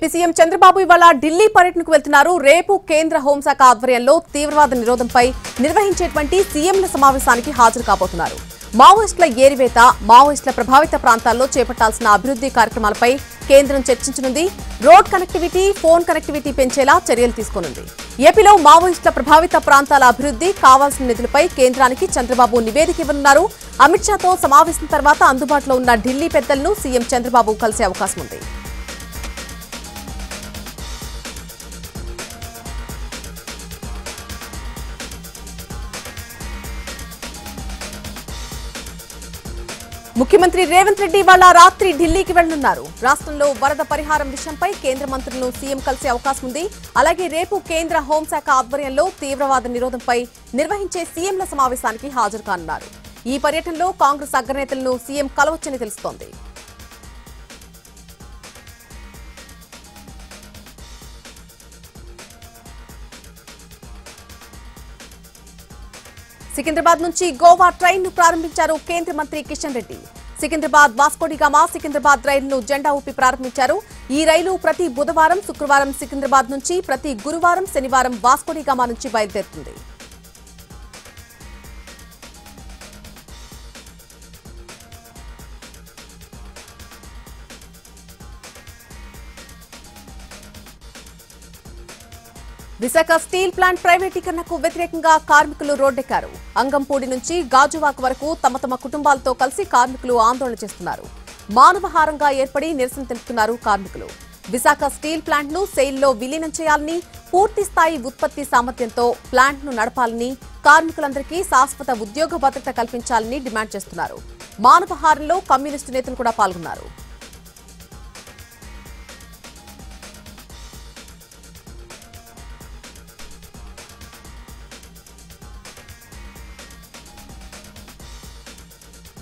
AP CM Chandrababu ఇవాళ ఢిల్లీ పర్యటనకు వెళ్తున్నారు. రేపు కేంద్ర హోంశాఖ ఆధ్వర్యంలో తీవ్రవాద నిరోధంపై నిర్వహించేటువంటి సీఎంల సమావేశానికి హాజరు కాబోతున్నారు. మావోయిస్టుల ఏరివేత, మావోయిస్టుల ప్రభావిత ప్రాంతాల్లో చేపట్టాల్సిన అభివృద్ధి కార్యక్రమాలపై కేంద్రం చర్చించనుంది. రోడ్ కనెక్టివిటీ, ఫోన్ కనెక్టివిటీ పెంచేలా చర్యలు తీసుకోనుంది. ఏపీలో మావోయిస్టుల ప్రభావిత ప్రాంతాల అభివృద్ధి కావాల్సిన నిధులపై కేంద్రానికి చంద్రబాబు నివేదిక ఇవ్వనున్నారు. అమిత్ షాతో సమావేశం తర్వాత అందుబాటులో ఉన్న ఢిల్లీ పెద్దలను సీఎం చంద్రబాబు కలిసే అవకాశం ఉంది. ముఖ్యమంత్రి రేవంత్ రెడ్డి ఇవాళ రాత్రి ఢిల్లీకి వెళ్లనున్నారు. రాష్ట్రంలో వరద పరిహారం విషయంపై కేంద్ర మంత్రులను సీఎం కలిసే అవకాశం ఉంది. అలాగే రేపు కేంద్ర హోంశాఖ ఆధ్వర్యంలో తీవ్రవాద నిరోధంపై నిర్వహించే సీఎంల సమావేశానికి హాజరు కానున్నారు. ఈ పర్యటనలో కాంగ్రెస్ అగ్రనేతలను సీఎం కలవచ్చని తెలుస్తోంది. సికింద్రాబాద్ నుంచి గోవా ట్రైన్ ను ప్రారంభించారు కేంద్ర మంత్రి కిషన్ రెడ్డి. సికింద్రాబాద్ వాస్కోడిగామా సికింద్రాబాద్ రైలును జెండా ఊపి ప్రారంభించారు. ఈ రైలు ప్రతి బుధవారం, శుక్రవారం సికింద్రాబాద్ నుంచి, ప్రతి గురువారం, శనివారం వాస్కోడిగామా నుంచి బయలుదేరుతుంది. విశాఖ స్టీల్ ప్లాంట్ ప్రైవేటీకరణకు వ్యతిరేకంగా కార్మికులు రోడ్డెక్కారు. అంగంపూడి నుంచి గాజువాక్ వరకు తమ కుటుంబాలతో కలిసి కార్మికులు ఆందోళన చేస్తున్నారు. మానవహారంగా ఏర్పడి నిరసన తెలుపుతున్నారు కార్మికులు. విశాఖ స్టీల్ ప్లాంట్ ను సెయిల్లో విలీనం చేయాలని, పూర్తి స్థాయి ఉత్పత్తి సామర్థ్యంతో ప్లాంట్ ను నడపాలని, కార్మికులందరికీ శాశ్వత ఉద్యోగ భద్రత కల్పించాలని డిమాండ్ చేస్తున్నారు. మానవహారంలో కమ్యూనిస్టు నేతలు కూడా పాల్గొన్నారు.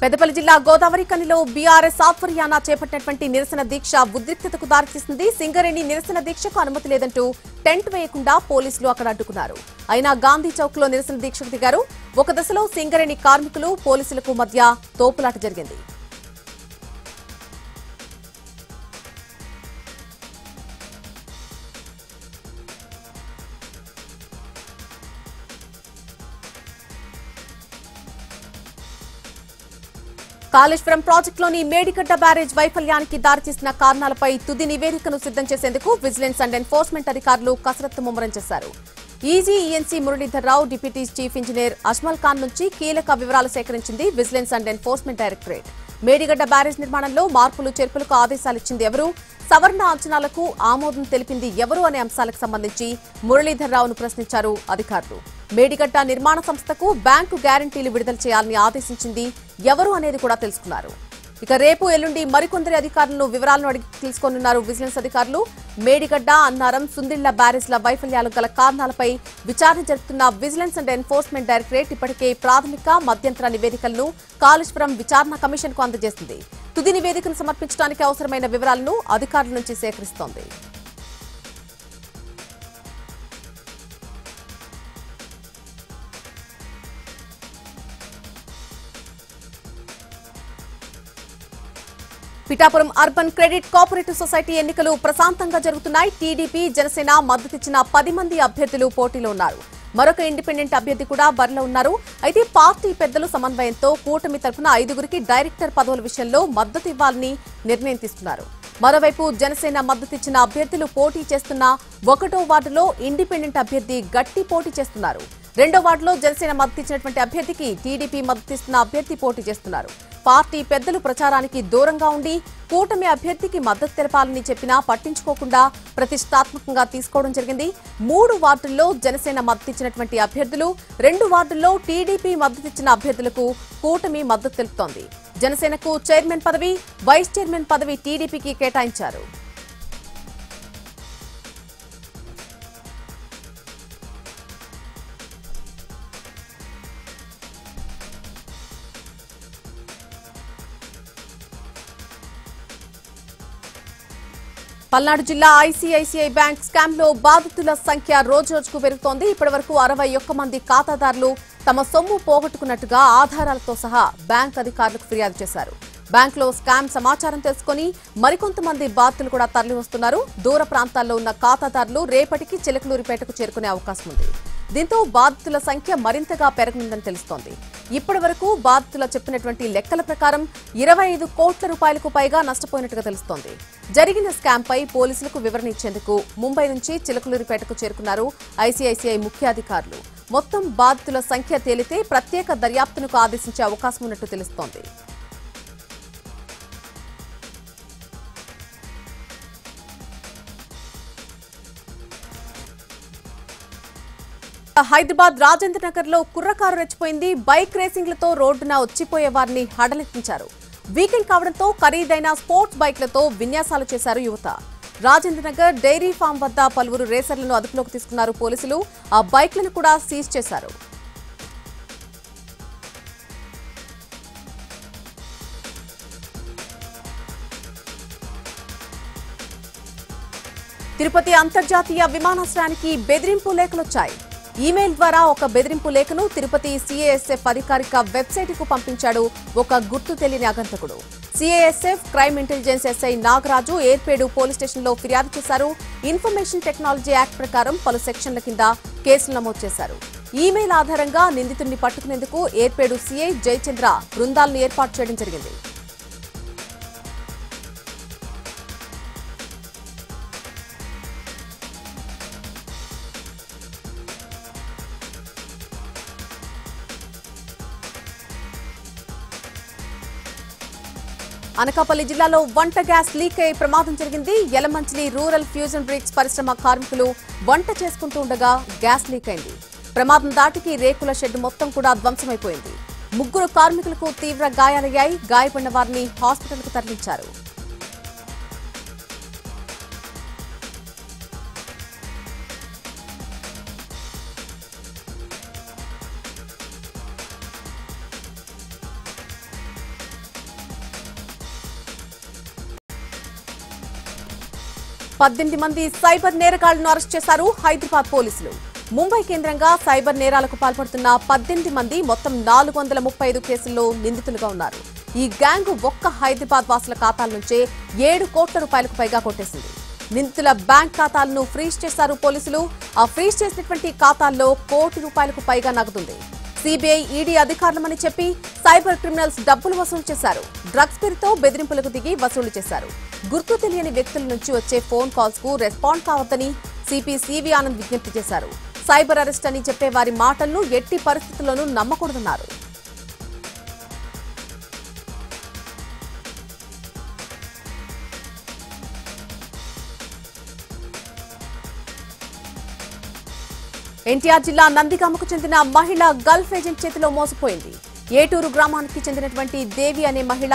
పెద్దపల్లి జిల్లా గోదావరి కనిలో బీఆర్ఎస్ ఆధ్వర్యాన చేపట్టినటువంటి నిరసన దీక్ష ఉద్రిక్తతకు దారితీసింది. సింగరేణి నిరసన దీక్షకు అనుమతి లేదంటూ టెంట్ వేయకుండా పోలీసులు అక్కడ అడ్డుకున్నారు. అయినా గాంధీ చౌక్ లో నిరసన దీక్షకు దిగారు. ఒక దశలో సింగరేణి కార్మికులు, పోలీసులకు మధ్య తోపులాట జరిగింది. కాళేశ్వరం ప్రాజెక్టులోని మేడిగడ్డ బ్యారేజ్ వైఫల్యానికి దారితీసిన కారణాలపై తుది నివేదికను సిద్ధం చేసేందుకు విజిలెన్స్ అండ్ ఎన్ఫోర్స్మెంట్ అధికారులు కసరత్తు ముమ్మరం చేశారు. ఈజీ ENC Muralidhar Rao, deputy chief engineer Ajmal Khan నుంచి కీలక వివరాలు సేకరించింది vigilance and enforcement directorate. Medigadda barrage నిర్మాణంలో మార్పులు చేర్పులకు ఆదేశాలిచ్చింది ఎవరు, సవరణ అంచనాలకు ఆమోదం తెలిపింది ఎవరు అనే అంశాలకు సంబంధించి మురళీధర్రావును ప్రశ్నించారు అధికారులు. మేడిగడ్డ నిర్మాణ సంస్థకు బ్యాంకు గ్యారంటీలు విడుదల చేయాలని ఆదేశించింది ఎవరు అనేది కూడా తెలుసుకున్నారు. ఇక రేపు, ఎల్లుండి మరికొందరి అధికారులను వివరాలను అడిగి తెలుసుకోనున్నారు విజిలెన్స్ అధికారులు. మేడిగడ్డ, అన్నారం, సుందిళ్ల బ్యారేజ్ల వైఫల్యాలు గల కారణాలపై విచారణ జరుపుతున్న విజిలెన్స్ అండ్ ఎన్ఫోర్స్మెంట్ డైరెక్టరేట్ ఇప్పటికే ప్రాథమిక, మధ్యంతర నివేదికలను కాళేశ్వరం విచారణ కమిషన్ కు అందజేసింది. తుది నివేదికను సమర్పించడానికి అవసరమైన వివరాలను అధికారుల నుంచి సేకరిస్తోంది. Pithapuram urban credit cooperative society ఎన్నికలు ప్రశాంతంగా జరుగుతున్నాయి. టీడీపీ, జనసేన మద్దతిచ్చిన 10 మంది అభ్యర్థులు పోటీలో ఉన్నారు. మరొక ఇండిపెండెంట్ అభ్యర్థి కూడా బరిలో ఉన్నారు. అయితే పార్టీ పెద్దలు సమన్వయంతో కూటమి తరఫున 5గురికి డైరెక్టర్ పదవుల విషయంలో మద్దతు ఇవ్వాలని నిర్ణయం తీసుకున్నారు. మరోవైపు జనసేన మద్దతిచ్చిన అభ్యర్థులు పోటీ చేస్తున్న 1వ వార్డులో ఇండిపెండెంట్ అభ్యర్థి గట్టి పోటీ చేస్తున్నారు. 2వ వార్డులో జనసేన మద్దతిచ్చినటువంటి అభ్యర్థికి టీడీపీ మద్దతిస్తున్న అభ్యర్థి పోటీ చేస్తున్నారు. పార్టీ పెద్దలు ప్రచారానికి దూరంగా ఉండి కూటమి అభ్యర్థికి మద్దతు తెలపాలని చెప్పినా పట్టించుకోకుండా ప్రతిష్టాత్మకంగా తీసుకోవడం జరిగింది. 3 వార్డుల్లో జనసేన మద్దతిచ్చినటువంటి అభ్యర్థులు, 2 వార్డుల్లో టీడీపీ మద్దతిచ్చిన అభ్యర్థులకు కూటమి మద్దతు తెలుపుతోంది. జనసేనకు చైర్మన్ పదవి, వైస్ చైర్మన్ పదవి టీడీపీకి కేటాయించారు. పల్నాడు జిల్లా ఐసీఐసీఐ బ్యాంక్ స్కామ్ లో బాధితుల సంఖ్య రోజురోజుకు పెరుగుతోంది. ఇప్పటివరకు 61 మంది ఖాతాదారులు తమ సొమ్ము పోగొట్టుకున్నట్టుగా ఆధారాలతో సహా బ్యాంక్ అధికారులకు ఫిర్యాదు చేశారు. బ్యాంకులో స్కామ్ సమాచారం తెలుసుకుని మరికొంతమంది బాధితులు కూడా తరలివస్తున్నారు. దూర ప్రాంతాల్లో ఉన్న ఖాతాదారులు రేపటికి చిలకలూరిపేటకు చేరుకునే అవకాశం ఉంది. దీంతో బాధితుల సంఖ్య మరింతగా పెరగనుందని తెలుస్తోంది. ఇప్పటి వరకు బాధితులు చెప్పినటువంటి లెక్కల ప్రకారం 25 కోట్ల రూపాయలకు పైగా నష్టపోయినట్టుగా తెలుస్తోంది. జరిగిన స్కామ్ పై పోలీసులకు వివరణ ఇచ్చేందుకు ముంబై నుంచి చిలకలూరిపేటకు చేరుకున్నారు ఐసీఐసీఐ ముఖ్యాధికారులు. మొత్తం బాధితుల సంఖ్య తేలితే ప్రత్యేక దర్యాప్తునకు ఆదేశించే అవకాశం ఉన్నట్టు తెలుస్తోంది. హైదరాబాద్ రాజేంద్ర నగర్ లో కుర్రకారు రెచ్చిపోయింది. బైక్ రేసింగ్లతో రోడ్డున వచ్చిపోయే వారిని హడలెత్తించారు. వీకెండ్ కావడంతో ఖరీదైన స్పోర్ట్స్ బైక్లతో విన్యాసాలు చేశారు యువత. రాజేంద్ర నగర్ డైరీ ఫామ్ వద్ద పలువురు రేసర్లను అదుపులోకి తీసుకున్నారు పోలీసులు. ఆ బైక్లను కూడా సీజ్ చేశారు. తిరుపతి అంతర్జాతీయ విమానాశ్రయానికి బెదిరింపు లేఖలొచ్చాయి. ఈమెయిల్ ద్వారా ఒక బెదిరింపు లేఖను తిరుపతి సీఏఎస్ఎఫ్ అధికారిక వెబ్సైట్కు పంపించాడు ఒక గుర్తు తెలియని ఆగంతకుడు. CASF crime intelligence SI Nagaraju Yerpedu police స్టేషన్లో ఫిర్యాదు చేశారు. ఇన్ఫర్మేషన్ టెక్నాలజీ యాక్ట్ ప్రకారం పలు సెక్షన్ల కింద కేసులు నమోదు చేశారు. ఈమెయిల్ ఆధారంగా నిందితుడిని పట్టుకునేందుకు ఏర్పేడు సీఐ జయచంద్ర బృందాలను ఏర్పాటు చేయడం జరిగింది. అనకాపల్లి జిల్లాలో వంట గ్యాస్ లీక్ అయ్యే ప్రమాదం జరిగింది. యలమంచిలి రూరల్ ఫ్యూజన్ బ్రిక్స్ పరిశ్రమ కార్మికులు వంట చేసుకుంటూ ఉండగా గ్యాస్ లీక్ అయింది. ప్రమాదం దాటికి రేకుల షెడ్ మొత్తం కూడా ధ్వంసమైపోయింది. 3 కార్మికులకు తీవ్ర గాయాలయ్యాయి. గాయపడిన వారిని హాస్పిటల్కు తరలించారు. పద్దెనిమిది మంది సైబర్ నేరగాళ్లను అరెస్ట్ చేశారు హైదరాబాద్ పోలీసులు. ముంబై కేంద్రంగా సైబర్ నేరాలకు పాల్పడుతున్న 18 మంది మొత్తం 435 కేసుల్లో నిందితులుగా ఉన్నారు. ఈ గ్యాంగ్ ఒక్క హైదరాబాద్ వాసుల ఖాతాల నుంచే 7 కోట్ల రూపాయలకు పైగా కొట్టేసింది. నిందితుల బ్యాంక్ ఖాతాలను ఫ్రీజ్ చేశారు పోలీసులు. ఆ ఫ్రీజ్ చేసినటువంటి ఖాతాల్లో కోటి రూపాయలకు పైగా నగదుంది. సిబిఐ ఈడీ అధికారులమని చెప్పి సైబర్ క్రిమినల్స్ డబ్బులు వసూలు చేశారు. డ్రగ్స్ పేరుతో బెదిరింపులకు దిగి వసూలు చేశారు. గుర్తు తెలియని వ్యక్తుల నుంచి వచ్చే ఫోన్ కాల్స్ కు రెస్పాండ్ కావద్దని సిపి సివి ఆనంద్ విజ్ఞప్తి చేశారు. సైబర్ అరెస్ట్ అని చెప్పే వారి మాటలను ఎట్టి పరిస్థితుల్లోనూ నమ్మకూడదన్నారు. ఎన్టీఆర్ జిల్లా నందిగామకు చెందిన మహిళ గల్ఫ్ ఏజెంట్ చేతిలో మోసపోయింది. ఏటూరు గ్రామానికి చెందినటువంటి దేవి అనే మహిళ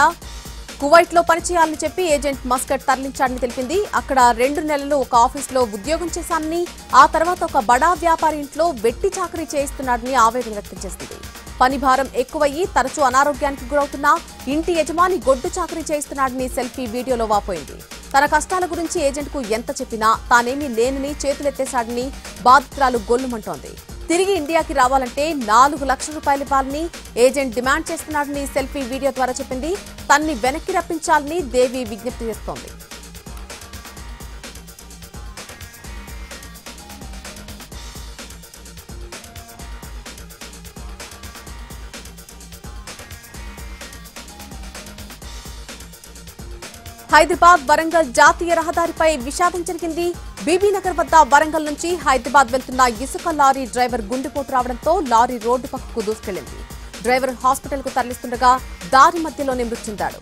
కువైట్ లో పనిచేయాలని చెప్పి ఏజెంట్ మస్కట్ తరలించాడని తెలిపింది. అక్కడ 2 నెలలు ఒక ఆఫీసులో ఉద్యోగం చేశానని, ఆ తర్వాత ఒక బడా వ్యాపారి ఇంట్లో వెట్టి చాకరీ చేయిస్తున్నాడని ఆవేదన వ్యక్తం చేసింది. పని భారం ఎక్కువయ్యి తరచూ అనారోగ్యానికి గురవుతున్నా ఇంటి యజమాని గొడ్డు చాకరీ చేయిస్తున్నాడని సెల్ఫీ వీడియోలో వాపోయింది. తన కష్టాల గురించి ఏజెంట్ కు ఎంత చెప్పినా తానేమీ లేనని చేతులెత్తేశాడని బాధితురాలు గొల్లుమంటోంది. తిరిగి ఇండియాకి రావాలంటే 4 లక్షల రూపాయలు ఇవ్వాలని ఏజెంట్ డిమాండ్ చేస్తున్నాడని సెల్ఫీ వీడియో ద్వారా చెప్పింది. తన్ని వెనక్కి రప్పించాలని దేవి విజ్ఞప్తి చేస్తోంది. హైదరాబాద్ వరంగల్ జాతీయ రహదారిపై విషాదం జరిగింది. బీబీనగర్ వద్ద వరంగల్ నుంచి హైదరాబాద్ వెళ్తున్న ఇసుక లారీ డ్రైవర్ గుండెపోటు రావడంతో లారీ రోడ్డు పక్కకు దూసుకెళ్లింది. డ్రైవర్ హాస్పిటల్ కు తరలిస్తుండగా దారి మధ్యలోనే మృతి చెందాడు.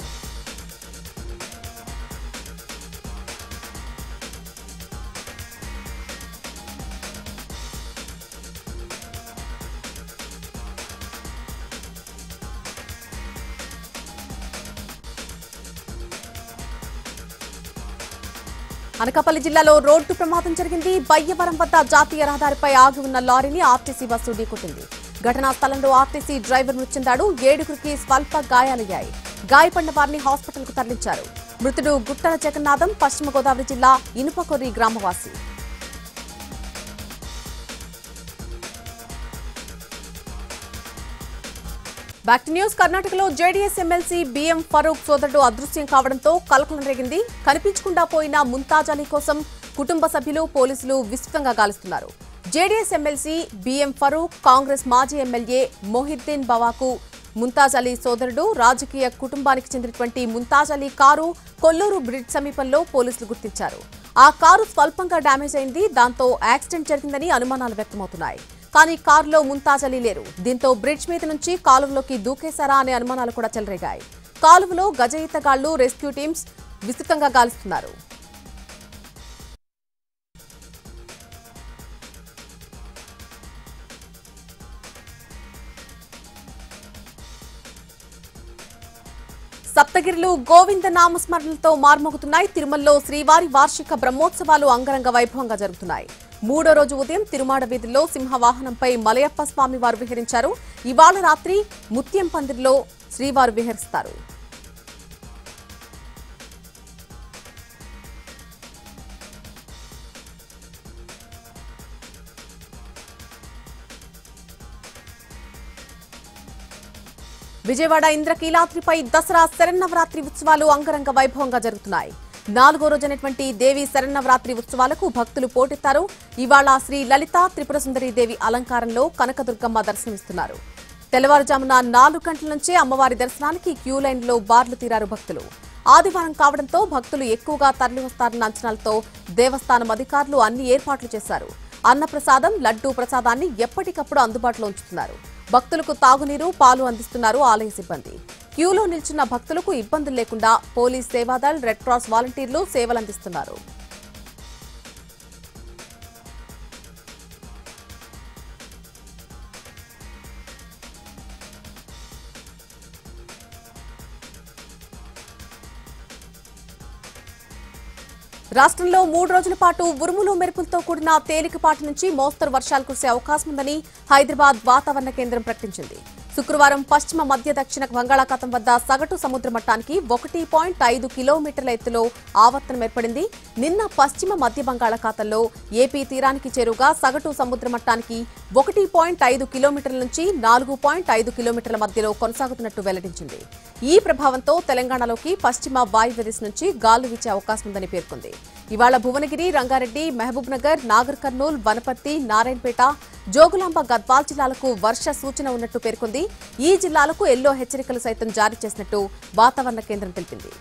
అనకాపల్లి జిల్లాలో రోడ్డు ప్రమాదం జరిగింది. బయ్యవరం వద్ద జాతీయ రహదారిపై ఆగి ఉన్న లారీని ఆర్టీసీ బస్సు ఢీకొట్టింది. ఘటనా స్థలంలో ఆర్టీసీ డ్రైవర్ మృతి చెందాడు. 7గురికి స్వల్ప గాయాలయ్యాయి. గాయపడిన వారిని హాస్పిటల్ కు తరలించారు. మృతుడు గుట్టల జగన్నాథం పశ్చిమ గోదావరి జిల్లా ఇనుపకొర్రి గ్రామవాసి. Back to news. కర్ణాటకలో జేడీఎస్ ఎమ్మెల్సీ బిఎం ఫరూక్ సోదరుడు అదృశ్యం కావడంతో కలకలం రేగింది. కనిపించకుండా పోయిన ముంతాజ్ అలీ కోసం కుటుంబ సభ్యులు, పోలీసులు విస్తృతంగా గాలిస్తున్నారు. JDS MLC BM Farooq, Congress మాజీ ఎమ్మెల్యే మొహిద్దీన్ బవాకు ముంతాజ్ అలీ సోదరుడు. రాజకీయ కుటుంబానికి చెందినటువంటి ముంతాజ్ అలీ కారు కొల్లూరు బ్రిడ్జ్ సమీపంలో పోలీసులు గుర్తించారు. ఆ కారు స్వల్పంగా డ్యామేజ్ అయింది. దాంతో యాక్సిడెంట్ జరిగిందని అనుమానాలు వ్యక్తమవుతున్నాయి. కానీ కారులో ముంతాజ్ అలీ లేరు. దీంతో బ్రిడ్జ్ మీద నుంచి కాలువలోకి దూకేశారా అనే అనుమానాలు కూడా చెలరేగాయి. కాలువలో గజ ఈతగాళ్లు, రెస్క్యూ టీమ్స్ విస్తృతంగా గాలిస్తున్నారు. సప్తగిరులు గోవింద నామస్మరణలతో మార్మోగుతున్నాయి. తిరుమలలో శ్రీవారి వార్షిక బ్రహ్మోత్సవాలు అంగరంగ వైభవంగా జరుగుతున్నాయి. మూడో రోజు ఉదయం తిరుమాడ వీధుల్లో సింహవాహనంపై మలయప్ప స్వామి వారు విహరించారు. ఇవాళ రాత్రి ముత్యం పందిరిలో శ్రీవారు విహరిస్తారు. విజయవాడ ఇంద్రకీలాద్రిపై దసరా శరన్నవరాత్రి ఉత్సవాలు అంగరంగ వైభవంగా జరుగుతున్నాయి. 4వ రోజైనటువంటి దేవి శరన్నవరాత్రి ఉత్సవాలకు భక్తులు పోటెత్తారు. ఇవాళ శ్రీ లలిత త్రిపుర సుందరి దేవి అలంకారంలో కనకదుర్గమ్మ దర్శనమిస్తున్నారు. తెల్లవారుజామున 4 గంటల నుంచే అమ్మవారి దర్శనానికి క్యూ లైన్లో బార్లు తీరారు భక్తులు. ఆదివారం కావడంతో భక్తులు ఎక్కువగా తరలివస్తారన్న అంచనాలతో దేవస్థానం అధికారులు అన్ని ఏర్పాట్లు చేశారు. అన్నప్రసాదం, లడ్డూ ప్రసాదాన్ని ఎప్పటికప్పుడు అందుబాటులో ఉంచుతున్నారు. భక్తులకు తాగునీరు, పాలు అందిస్తున్నారు ఆలయ సిబ్బంది. క్యూలో నిల్చున్న భక్తులకు ఇబ్బందులు లేకుండా పోలీస్ సేవాదళ్, రెడ్ క్రాస్ వాలంటీర్లు సేవలందిస్తున్నారు. రాష్ట్రంలో 3 రోజుల పాటు ఉరుములు మెరుపులతో కూడిన తేలికపాటి నుంచి మోస్తరు వర్షాలు కురిసే అవకాశం ఉందని హైదరాబాద్ వాతావరణ కేంద్రం ప్రకటించింది. శుక్రవారం పశ్చిమ మధ్య దక్షిణ బంగాళాఖాతం వద్ద సగటు సముద్ర మట్టానికి 1.5 కిలోమీటర్ల ఎత్తులో ఆవర్తనం ఏర్పడింది. నిన్న పశ్చిమ మధ్య బంగాళాఖాతంలో ఏపీ తీరానికి చేరుగా సగటు సముద్ర మట్టానికి 1.5 కిలోమీటర్ల నుంచి 4.5 కిలోమీటర్ల మధ్యలో కొనసాగుతున్నట్టు వెల్లడించింది. ఈ ప్రభావంతో తెలంగాణలోకి పశ్చిమ వాయువ్య దిశ నుంచి గాలులు వీచే అవకాశం ఉందని పేర్కొంది. ఇవాళ భువనగిరి, రంగారెడ్డి, మహబూబ్ నగర్, నాగర్ కర్నూల్, వనపర్తి, నారాయణపేట, జోగులాంబ, గద్వాల్ జిల్లాలకు వర్ష సూచన ఉన్నట్టు పేర్కొంది. ఈ జిల్లాలకు ఎల్లో హెచ్చరికలు సైతం జారీ చేసినట్టు వాతావరణ కేంద్రం తెలిపింది.